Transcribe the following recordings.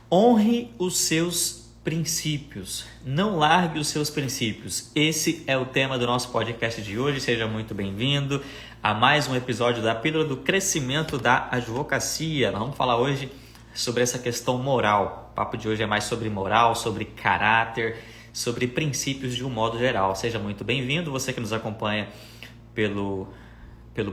Honre os seus princípios. Não largue os seus princípios. Esse é o tema do nosso podcast de hoje. Seja muito bem-vindo a mais um episódio da Pílula do Crescimento da Advocacia. Nós vamos falar hoje sobre essa questão moral. O papo de hoje é mais sobre moral, sobre caráter, sobre princípios de um modo geral. Seja muito bem-vindo. Você que nos acompanha pelo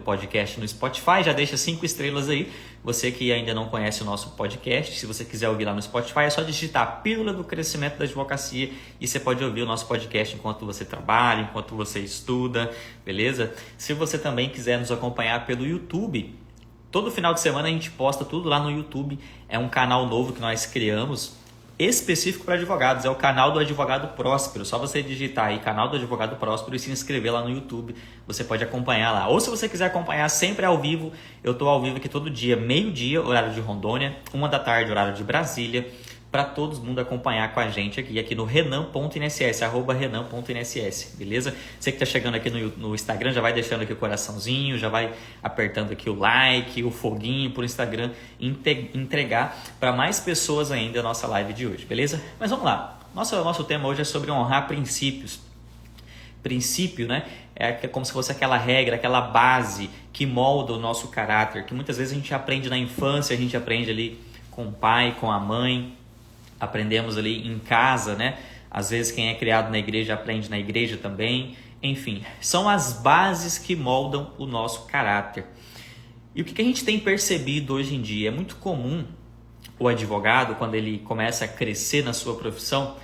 podcast no Spotify, já deixa 5 estrelas aí. Você que ainda não conhece o nosso podcast, se você quiser ouvir lá no Spotify, é só digitar Pílula do Crescimento da Advocacia e você pode ouvir o nosso podcast enquanto você trabalha, enquanto você estuda, beleza? Se você também quiser nos acompanhar pelo YouTube, todo final de semana a gente posta tudo lá no YouTube. É um canal novo que nós criamos, específico para advogados, é o canal do Advogado Próspero. Só você digitar aí canal do Advogado Próspero e se inscrever lá no YouTube, você pode acompanhar lá. Ou se você quiser acompanhar sempre ao vivo, eu estou ao vivo aqui todo dia, meio-dia, horário de Rondônia, 1 da tarde, horário de Brasília, para todo mundo acompanhar com a gente aqui no renan.nss, @renan.nss, beleza? Você que está chegando aqui no Instagram, já vai deixando aqui o coraçãozinho, já vai apertando aqui o like, o foguinho para o Instagram entregar para mais pessoas ainda a nossa live de hoje, beleza? Mas vamos lá, nosso tema hoje é sobre honrar princípios. Princípio, né? É como se fosse aquela regra, aquela base que molda o nosso caráter, que muitas vezes a gente aprende na infância, a gente aprende ali com o pai, com a mãe, aprendemos ali em casa, né? Às vezes quem é criado na igreja aprende na igreja também. Enfim, são as bases que moldam o nosso caráter. E o que a gente tem percebido hoje em dia? É muito comum o advogado, quando ele começa a crescer na sua profissão,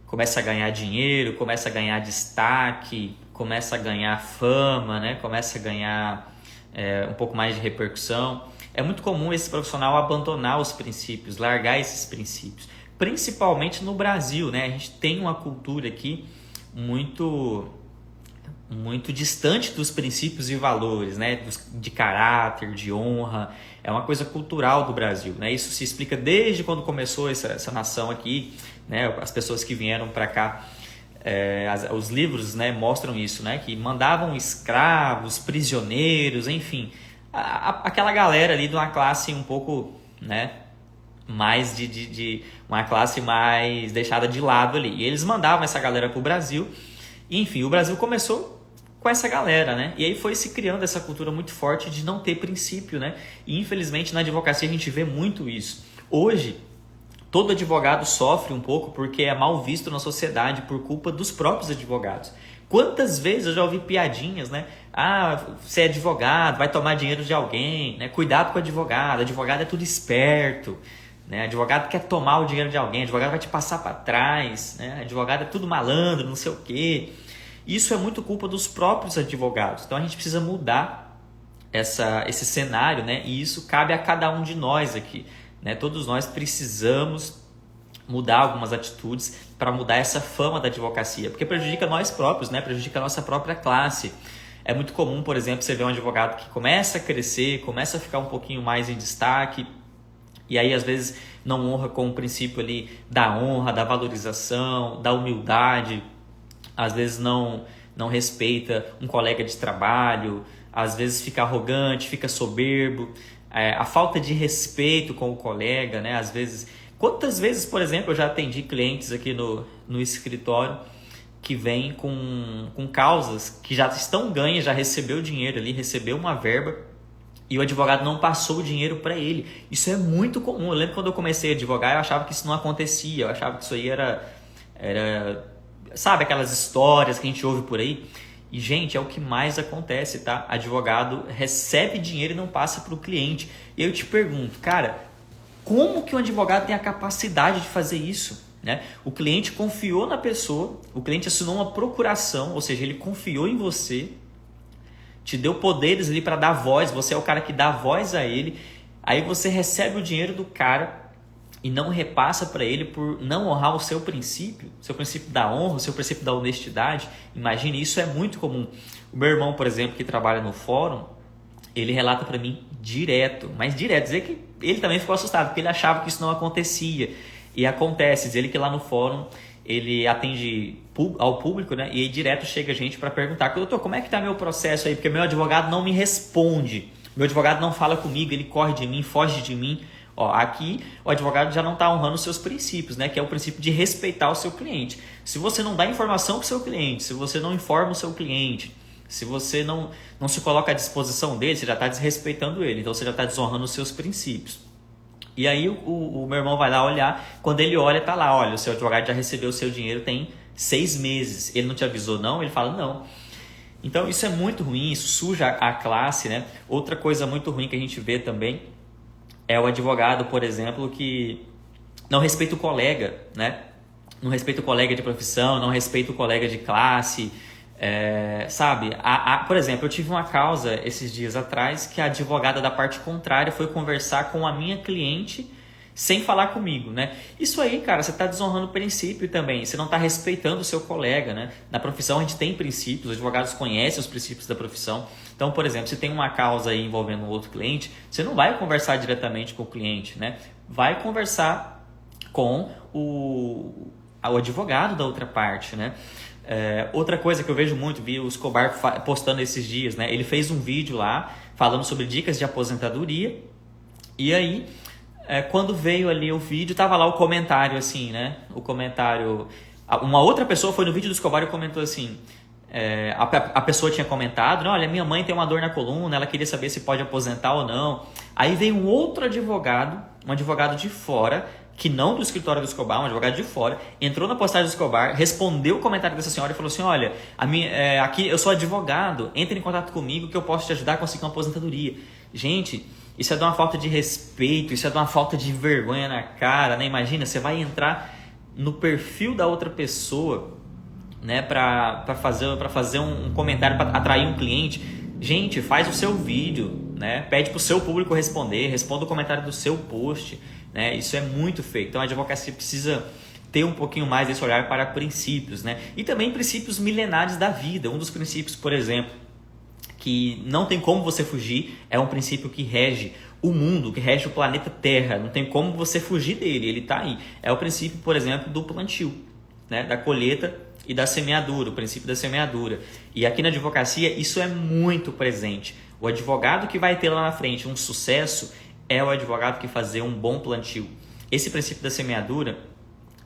começa a ganhar dinheiro, começa a ganhar destaque, começa a ganhar fama, né? Começa a ganhar um pouco mais de repercussão. É muito comum esse profissional abandonar os princípios, largar esses princípios. Principalmente no Brasil, né? A gente tem uma cultura aqui muito distante dos princípios e valores, né? De caráter, de honra. É uma coisa cultural do Brasil, né? Isso se explica desde quando começou essa nação aqui, né? As pessoas que vieram para cá, os livros, né, mostram isso, né? Que mandavam escravos, prisioneiros, enfim, aquela galera ali de uma classe um pouco, né, mais de uma classe mais deixada de lado ali. E eles mandavam essa galera para o Brasil. E, enfim, o Brasil começou com essa galera, né? E aí foi se criando essa cultura muito forte de não ter princípio, né? E infelizmente na advocacia a gente vê muito isso. Hoje, todo advogado sofre um pouco porque é mal visto na sociedade por culpa dos próprios advogados. Quantas vezes eu já ouvi piadinhas, né? Ah, você é advogado, vai tomar dinheiro de alguém, né? Cuidado com o advogado é tudo esperto, né? Advogado quer tomar o dinheiro de alguém, advogado vai te passar para trás, né? Advogado é tudo malandro, não sei o quê. Isso é muito culpa dos próprios advogados. Então a gente precisa mudar esse cenário, né? E isso cabe a cada um de nós aqui, né? Todos nós precisamos mudar algumas atitudes para mudar essa fama da advocacia, porque prejudica nós próprios, né? Prejudica a nossa própria classe. É muito comum, por exemplo, você ver um advogado que começa a crescer, começa a ficar um pouquinho mais em destaque, e aí às vezes não honra com o princípio ali da honra, da valorização, da humildade, às vezes não respeita um colega de trabalho, às vezes fica arrogante, fica soberbo, a falta de respeito com o colega, né? Às vezes, quantas vezes, por exemplo, eu já atendi clientes aqui no escritório que vêm com causas que já estão ganhas, já recebeu dinheiro ali, recebeu uma verba e o advogado não passou o dinheiro para ele. Isso é muito comum. Eu lembro quando eu comecei a advogar, eu achava que isso não acontecia, eu achava que isso aí era sabe, aquelas histórias que a gente ouve por aí. E, gente, é o que mais acontece, tá? Advogado recebe dinheiro e não passa para o cliente. E eu te pergunto, cara, como que um advogado tem a capacidade de fazer isso, né? O cliente confiou na pessoa, o cliente assinou uma procuração, ou seja, ele confiou em você, te deu poderes ali para dar voz, você é o cara que dá voz a ele, aí você recebe o dinheiro do cara e não repassa para ele por não honrar o seu princípio da honra, o seu princípio da honestidade. Imagine, isso é muito comum. O meu irmão, por exemplo, que trabalha no fórum, ele relata para mim direto, dizer que ele também ficou assustado, porque ele achava que isso não acontecia. E acontece, diz ele que lá no fórum ele atende ao público, né? E aí direto chega a gente para perguntar: doutor, como é que está meu processo aí? Porque meu advogado não me responde, meu advogado não fala comigo, ele corre de mim, foge de mim. Ó, aqui o advogado já não está honrando os seus princípios, né? Que é o princípio de respeitar o seu cliente. Se você não dá informação para o seu cliente, se você não informa o seu cliente, se você não se coloca à disposição dele, você já está desrespeitando ele, então você já está desonrando os seus princípios. E aí o meu irmão vai lá olhar, quando ele olha, tá lá, olha, o seu advogado já recebeu o seu dinheiro tem 6 meses. Ele não te avisou não? Ele fala não. Então isso é muito ruim, isso suja a classe, né? Outra coisa muito ruim que a gente vê também é o advogado, por exemplo, que não respeita o colega, né? Não respeita o colega de profissão, não respeita o colega de classe, sabe? Por exemplo, eu tive uma causa esses dias atrás que a advogada da parte contrária foi conversar com a minha cliente sem falar comigo, né? Isso aí, cara, você está desonrando o princípio também, você não está respeitando o seu colega, né? Na profissão a gente tem princípios, os advogados conhecem os princípios da profissão. Então, por exemplo, se tem uma causa aí envolvendo um outro cliente, você não vai conversar diretamente com o cliente, né? Vai conversar com o advogado da outra parte, né? Outra coisa que eu vejo muito, vi o Escobar postando esses dias, né? Ele fez um vídeo lá falando sobre dicas de aposentadoria e aí quando veio ali o vídeo, tava lá o comentário assim, né? O comentário... Uma outra pessoa foi no vídeo do Escobar e comentou assim... a pessoa tinha comentado, olha, minha mãe tem uma dor na coluna, ela queria saber se pode aposentar ou não. Aí veio um outro advogado, um advogado de fora, que não do escritório do Escobar, um advogado de fora, entrou na postagem do Escobar, respondeu o comentário dessa senhora e falou assim, olha, aqui eu sou advogado, entre em contato comigo que eu posso te ajudar a conseguir uma aposentadoria. Gente, isso é de uma falta de respeito, isso é de uma falta de vergonha na cara, né? Imagina, você vai entrar no perfil da outra pessoa, né, para fazer um comentário, para atrair um cliente. Gente, faz o seu vídeo, né? Pede para o seu público responder, responda o comentário do seu post, né? Isso é muito feio. Então a advocacia precisa ter um pouquinho mais desse olhar para princípios, né? E também princípios milenares da vida. Um dos princípios, por exemplo, que não tem como você fugir, é um princípio que rege o mundo, que rege o planeta Terra. Não tem como você fugir dele, ele está aí. É o princípio, por exemplo, do plantio, né? Da colheita e da semeadura, o princípio da semeadura. E aqui na advocacia isso é muito presente. O advogado que vai ter lá na frente um sucesso é o advogado que fazer um bom plantio. Esse princípio da semeadura,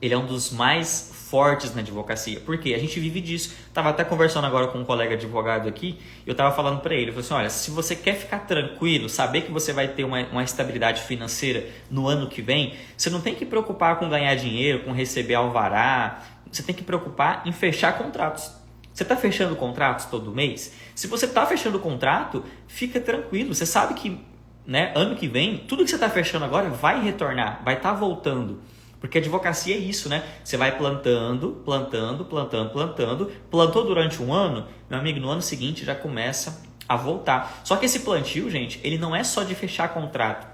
ele é um dos mais fortes na advocacia. Por quê? A gente vive disso. Estava até conversando agora com um colega advogado aqui, eu estava falando para ele, eu falei assim, olha, se você quer ficar tranquilo, saber que você vai ter uma estabilidade financeira no ano que vem, você não tem que preocupar com ganhar dinheiro, com receber alvará, você tem que preocupar em fechar contratos. Você está fechando contratos todo mês? Se você está fechando o contrato, fica tranquilo. Você sabe que, né, ano que vem, tudo que você está fechando agora vai retornar, vai estar voltando. Porque a advocacia é isso, né? Você vai plantando, plantou durante um ano, meu amigo, no ano seguinte já começa a voltar. Só que esse plantio, gente, ele não é só de fechar contrato.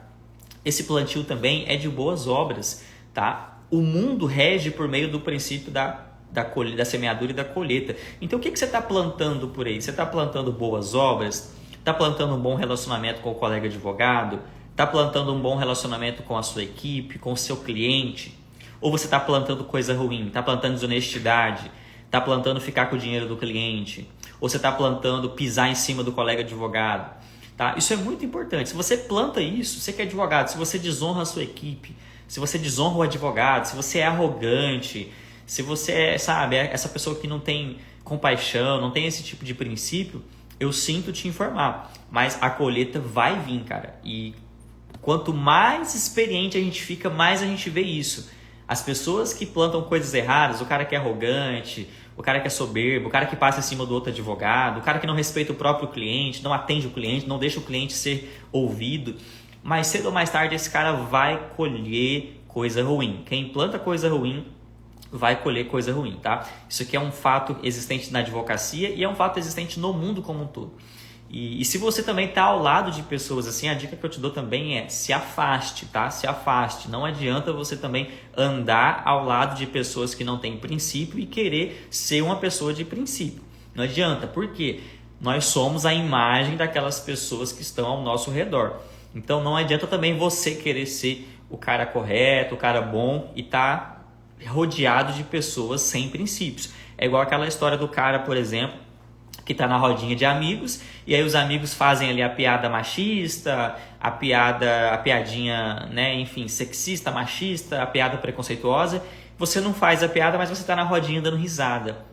Esse plantio também é de boas obras, tá? O mundo rege por meio do princípio da semeadura e da colheita. Então o que você está plantando por aí? Você está plantando boas obras? Está plantando um bom relacionamento com o colega advogado? Está plantando um bom relacionamento com a sua equipe, com o seu cliente? Ou você está plantando coisa ruim? Está plantando desonestidade? Está plantando ficar com o dinheiro do cliente? Ou você está plantando pisar em cima do colega advogado? Tá? Isso é muito importante. Se você planta isso, você que é advogado, se você desonra a sua equipe, se você desonra o advogado, se você é arrogante, se você é, sabe, essa pessoa que não tem compaixão, não tem esse tipo de princípio, eu sinto te informar. Mas a colheita vai vir, cara. E quanto mais experiente a gente fica, mais a gente vê isso. As pessoas que plantam coisas erradas, o cara que é arrogante, o cara que é soberbo, o cara que passa em cima do outro advogado, o cara que não respeita o próprio cliente, não atende o cliente, não deixa o cliente ser ouvido, mais cedo ou mais tarde esse cara vai colher coisa ruim. Quem planta coisa ruim vai colher coisa ruim, tá? Isso aqui é um fato existente na advocacia e é um fato existente no mundo como um todo. E se você também está ao lado de pessoas assim, a dica que eu te dou também é se afaste, tá? Se afaste. Não adianta você também andar ao lado de pessoas que não têm princípio e querer ser uma pessoa de princípio. Não adianta, porque nós somos a imagem daquelas pessoas que estão ao nosso redor. Então não adianta também você querer ser o cara correto, o cara bom e tá rodeado de pessoas sem princípios. É igual aquela história do cara, por exemplo, que está na rodinha de amigos, e aí os amigos fazem ali a piada machista, a piadinha, né, enfim, sexista, machista, a piada preconceituosa. Você não faz a piada, mas você está na rodinha dando risada.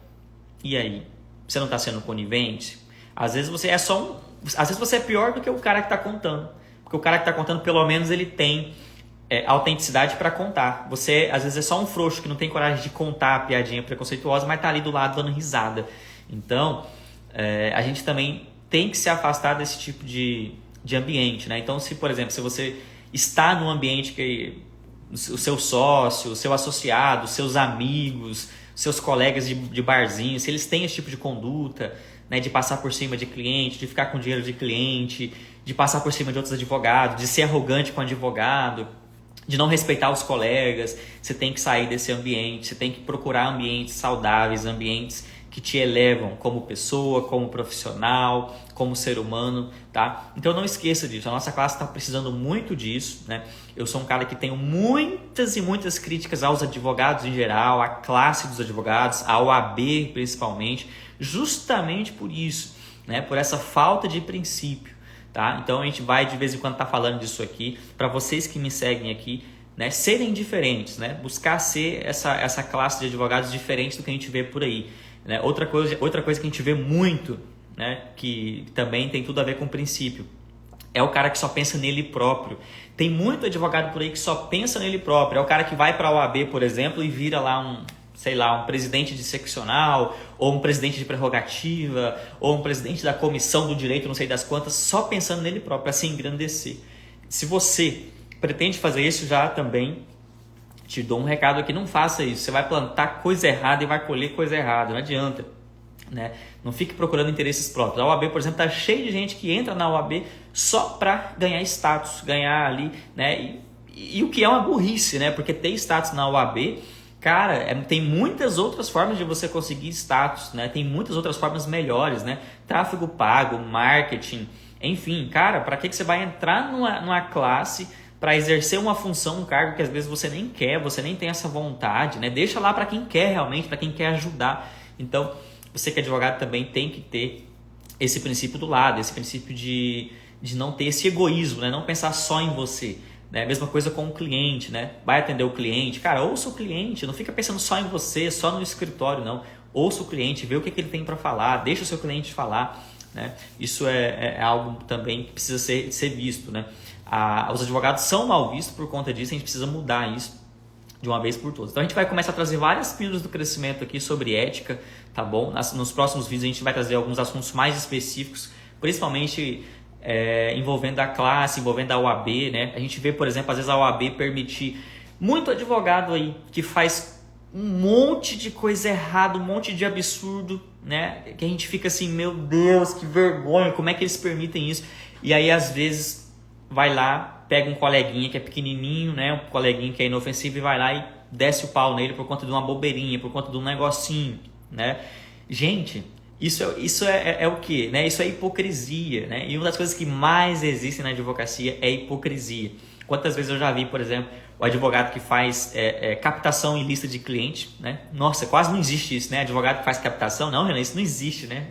E aí? Você não está sendo conivente? Às vezes você é às vezes você é pior do que o cara que está contando. Porque o cara que está contando, pelo menos, ele tem autenticidade para contar. Você, às vezes, é só um frouxo que não tem coragem de contar a piadinha preconceituosa, mas está ali do lado dando risada. Então, a gente também tem que se afastar desse tipo de ambiente, né? Então, se, por exemplo, se você está num ambiente que o seu sócio, o seu associado, os seus amigos, seus colegas de barzinho, se eles têm esse tipo de conduta, né, de passar por cima de cliente, de ficar com dinheiro de cliente, de passar por cima de outros advogados, de ser arrogante com o advogado, de não respeitar os colegas, você tem que sair desse ambiente, você tem que procurar ambientes saudáveis, ambientes que te elevam como pessoa, como profissional, como ser humano, tá? Então não esqueça disso, a nossa classe está precisando muito disso, né? Eu sou um cara que tenho muitas e muitas críticas aos advogados em geral, à classe dos advogados, à OAB principalmente, justamente por isso, né? Por essa falta de princípio, tá? Então a gente vai de vez em quando estar falando disso aqui, para vocês que me seguem aqui, né, serem diferentes, né? Buscar ser essa classe de advogados diferente do que a gente vê por aí. Né? Outra coisa que a gente vê muito, né, que também tem tudo a ver com o princípio, é o cara que só pensa nele próprio. Tem muito advogado por aí que só pensa nele próprio. É o cara que vai para a OAB, por exemplo, e vira lá um presidente de seccional, ou um presidente de prerrogativa, ou um presidente da comissão do direito, não sei das quantas, só pensando nele próprio, para se engrandecer. Se você pretende fazer isso, já também te dou um recado aqui, não faça isso. Você vai plantar coisa errada e vai colher coisa errada, não adianta, né? Não fique procurando interesses próprios. A OAB, por exemplo, está cheia de gente que entra na OAB só para ganhar status, ganhar ali, né? E o que é uma burrice, né? Porque ter status na OAB, cara, tem muitas outras formas de você conseguir status, né? Tem muitas outras formas melhores, né? Tráfego pago, marketing, enfim, cara, para que você vai entrar numa classe para exercer uma função, um cargo que às vezes você nem quer, você nem tem essa vontade, né? Deixa lá para quem quer realmente, para quem quer ajudar. Então, você que é advogado também tem que ter esse princípio do lado, esse princípio de não ter esse egoísmo, né? Não pensar só em você. Né? Mesma coisa com o cliente, né? Vai atender o cliente, cara, ouça o cliente, não fica pensando só em você, só no escritório, não. Ouça o cliente, vê o que ele tem para falar, deixa o seu cliente falar, né? Isso é algo também que precisa ser visto, né? Os advogados são mal vistos por conta disso, a gente precisa mudar isso de uma vez por todas. Então a gente vai começar a trazer várias pílulas do crescimento aqui sobre ética, tá bom? Nos próximos vídeos a gente vai trazer alguns assuntos mais específicos, principalmente envolvendo a classe, envolvendo a OAB, né? A gente vê, por exemplo, às vezes a OAB permitir muito advogado aí que faz um monte de coisa errada, um monte de absurdo, né? Que a gente fica assim, meu Deus, que vergonha, como é que eles permitem isso? E aí às vezes vai lá, pega um coleguinha que é pequenininho, né? Um coleguinha que é inofensivo e vai lá e desce o pau nele por conta de uma bobeirinha, por conta de um negocinho, né? Gente, isso é o quê? Né? Isso é hipocrisia, né? E uma das coisas que mais existem na advocacia é hipocrisia. Quantas vezes eu já vi, por exemplo, o advogado que faz captação em lista de cliente, né? Nossa, quase não existe isso, né? Advogado que faz captação, não, Renan, isso não existe, né?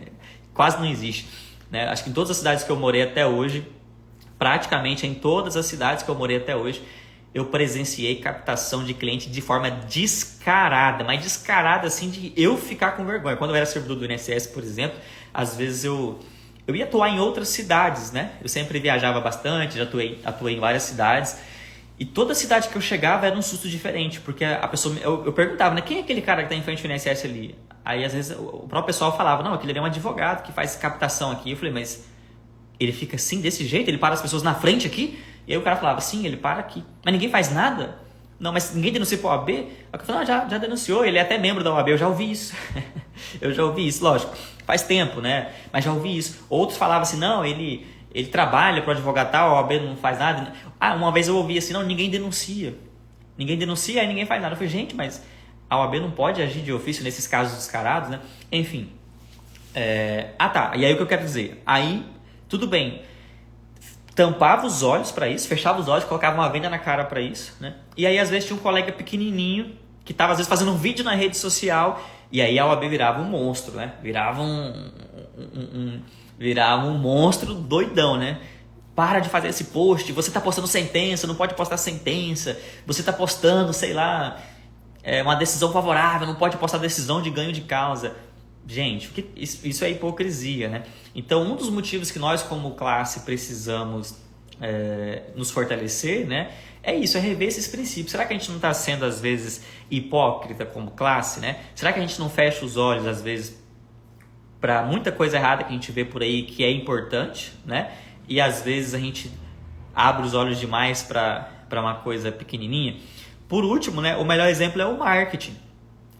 Quase não existe, né? Acho que em todas as cidades que eu morei até hoje, praticamente em todas as cidades que eu morei até hoje, eu presenciei captação de cliente de forma descarada, mas descarada assim de eu ficar com vergonha. Quando eu era servidor do INSS, por exemplo, às vezes eu ia atuar em outras cidades, né? Eu sempre viajava bastante, já atuei em várias cidades, e toda cidade que eu chegava era um susto diferente, porque a pessoa, eu perguntava, né? Quem é aquele cara que está em frente ao INSS ali? Aí às vezes o próprio pessoal falava, não, aquele ali é um advogado que faz captação aqui. Eu falei, mas ele fica assim, desse jeito? Ele para as pessoas na frente aqui? E aí o cara falava, sim, ele para aqui. Mas ninguém faz nada? Não, mas ninguém denuncia para a OAB? Aí eu falei, já denunciou, ele é até membro da OAB, eu já ouvi isso. Eu já ouvi isso, lógico, faz tempo, né? Mas já ouvi isso. Outros falavam assim, não, ele trabalha para o advogado tal, a OAB não faz nada. Uma vez eu ouvi assim, não, ninguém denuncia. Ninguém denuncia, aí ninguém faz nada. Eu falei, gente, mas a OAB não pode agir de ofício nesses casos descarados, né? Enfim. Tá, e aí o que eu quero dizer? Aí, tudo bem, tampava os olhos para isso, fechava os olhos, colocava uma venda na cara para isso, né? E aí às vezes tinha um colega pequenininho que estava às vezes fazendo um vídeo na rede social, e aí a OAB virava um monstro, né? Virava virar um monstro doidão, né? Para de fazer esse post, você está postando sentença, não pode postar sentença, você está postando, sei lá, uma decisão favorável, não pode postar decisão de ganho de causa. Gente, isso é hipocrisia, né? Então, um dos motivos que nós como classe precisamos nos fortalecer, né? É isso, é rever esses princípios. Será que a gente não está sendo, às vezes, hipócrita como classe, né? Será que a gente não fecha os olhos, às vezes, para muita coisa errada que a gente vê por aí que é importante, né? E às vezes a gente abre os olhos demais para uma coisa pequenininha. Por último, né, o melhor exemplo é o marketing.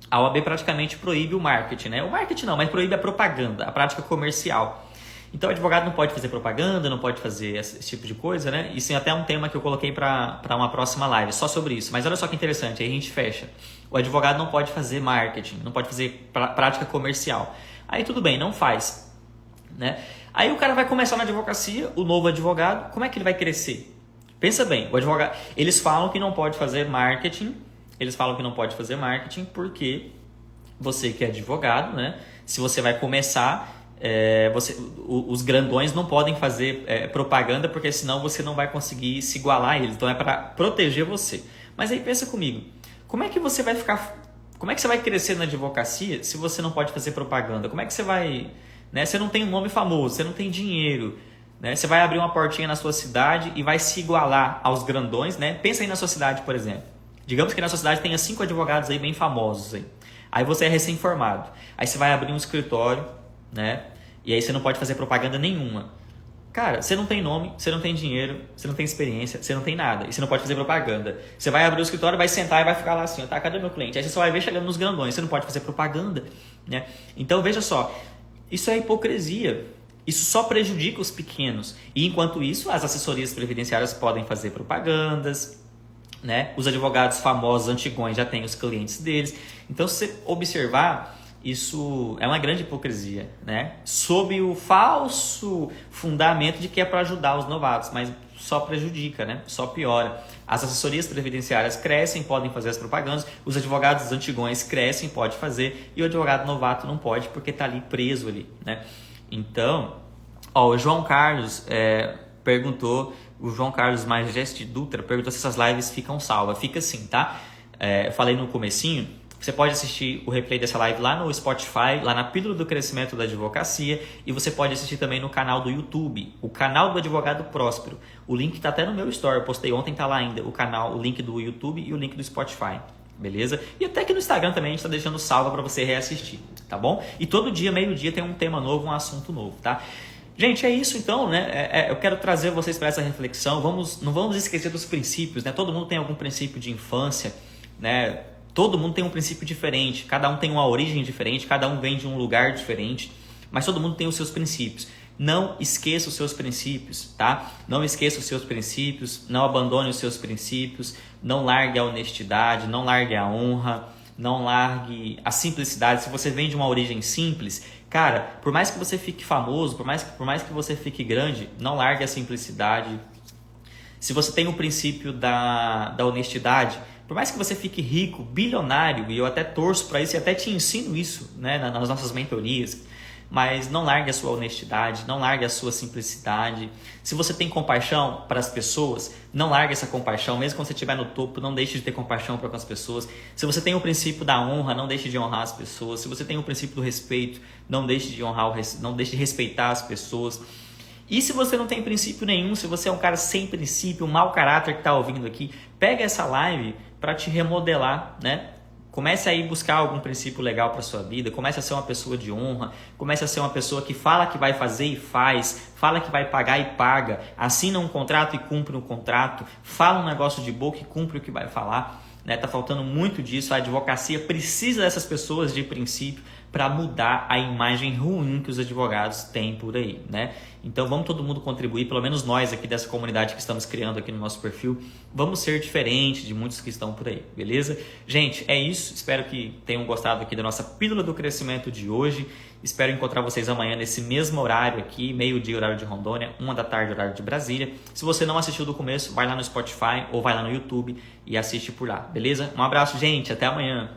A OAB praticamente proíbe o marketing, né? O marketing não, mas proíbe a propaganda, a prática comercial. Então o advogado não pode fazer propaganda, não pode fazer esse tipo de coisa, né? Isso é até um tema que eu coloquei para uma próxima live, só sobre isso. Mas olha só que interessante, aí a gente fecha. O advogado não pode fazer marketing, não pode fazer prática comercial. Aí tudo bem, não faz, né? Aí o cara vai começar na advocacia, o novo advogado, como é que ele vai crescer? Pensa bem, o advogado, eles falam que não pode fazer marketing, porque você que é advogado, né? Se você vai começar, os grandões não podem fazer propaganda, porque senão você não vai conseguir se igualar a eles. Então é para proteger você. Mas aí pensa comigo, como é que você vai crescer na advocacia se você não pode fazer propaganda? Como é que você vai... Né? Você não tem um nome famoso, você não tem dinheiro, né? Você vai abrir uma portinha na sua cidade e vai se igualar aos grandões, né? Pensa aí na sua cidade, por exemplo. Digamos que na sua cidade tenha 5 advogados aí bem famosos. Aí você é recém-formado. Aí você vai abrir um escritório, né? E aí você não pode fazer propaganda nenhuma. Cara, você não tem nome, você não tem dinheiro, você não tem experiência, você não tem nada. E você não pode fazer propaganda. Você vai abrir o escritório, vai sentar e vai ficar lá assim, tá, cadê meu cliente? Aí você só vai ver chegando nos grandões, você não pode fazer propaganda, né? Então veja só, isso é hipocrisia. Isso só prejudica os pequenos. E enquanto isso, as assessorias previdenciárias podem fazer propagandas, né? Os advogados famosos antigões já têm os clientes deles. Então, se você observar, isso é uma grande hipocrisia, né? Sob o falso fundamento de que é para ajudar os novatos, mas só prejudica, né? Só piora. As assessorias previdenciárias crescem, podem fazer as propagandas, os advogados antigões crescem, pode fazer, e o advogado novato não pode porque está ali preso ali, né? Então, o João Carlos perguntou, o João Carlos Majeste Dutra perguntou se essas lives ficam salvas. Fica sim, tá? Eu falei no comecinho, você pode assistir o replay dessa live lá no Spotify, lá na Pílula do Crescimento da Advocacia, e você pode assistir também no canal do YouTube, o canal do Advogado Próspero. O link está até no meu story, eu postei ontem, tá lá ainda o link do YouTube e o link do Spotify. Beleza? E até que no Instagram também a gente está deixando salva para você reassistir, tá bom? E todo dia, meio-dia, tem um tema novo, um assunto novo, tá? Gente, é isso então, né? Eu quero trazer vocês para essa reflexão. Não vamos esquecer dos princípios, né? Todo mundo tem algum princípio de infância, né? Todo mundo tem um princípio diferente, cada um tem uma origem diferente, cada um vem de um lugar diferente, mas todo mundo tem os seus princípios. Não esqueça os seus princípios, tá? Não esqueça os seus princípios, não abandone os seus princípios, não largue a honestidade, não largue a honra, não largue a simplicidade. Se você vem de uma origem simples, cara, por mais que você fique famoso, por mais que você fique grande, não largue a simplicidade. Se você tem o princípio da honestidade, por mais que você fique rico, bilionário, e eu até torço para isso e até te ensino isso, né, nas nossas mentorias, mas não largue a sua honestidade, não largue a sua simplicidade. Se você tem compaixão para as pessoas, não largue essa compaixão, mesmo quando você estiver no topo, não deixe de ter compaixão para com as pessoas. Se você tem o princípio da honra, não deixe de honrar as pessoas. Se você tem o princípio do respeito, não deixe de respeitar as pessoas. E se você não tem princípio nenhum, se você é um cara sem princípio, um mau caráter que está ouvindo aqui, pega essa live para te remodelar, né? Comece a ir buscar algum princípio legal para sua vida, comece a ser uma pessoa de honra, comece a ser uma pessoa que fala que vai fazer e faz, fala que vai pagar e paga, assina um contrato e cumpre um contrato, fala um negócio de boca e cumpre o que vai falar, né? Tá faltando muito disso, a advocacia precisa dessas pessoas de princípio para mudar a imagem ruim que os advogados têm por aí, né? Então vamos todo mundo contribuir, pelo menos nós aqui dessa comunidade que estamos criando aqui no nosso perfil, vamos ser diferentes de muitos que estão por aí, beleza? Gente, é isso, espero que tenham gostado aqui da nossa Pílula do Crescimento de hoje, espero encontrar vocês amanhã nesse mesmo horário aqui, meio-dia horário de Rondônia, 13h horário de Brasília. Se você não assistiu do começo, vai lá no Spotify ou vai lá no YouTube e assiste por lá, beleza? Um abraço, gente, até amanhã!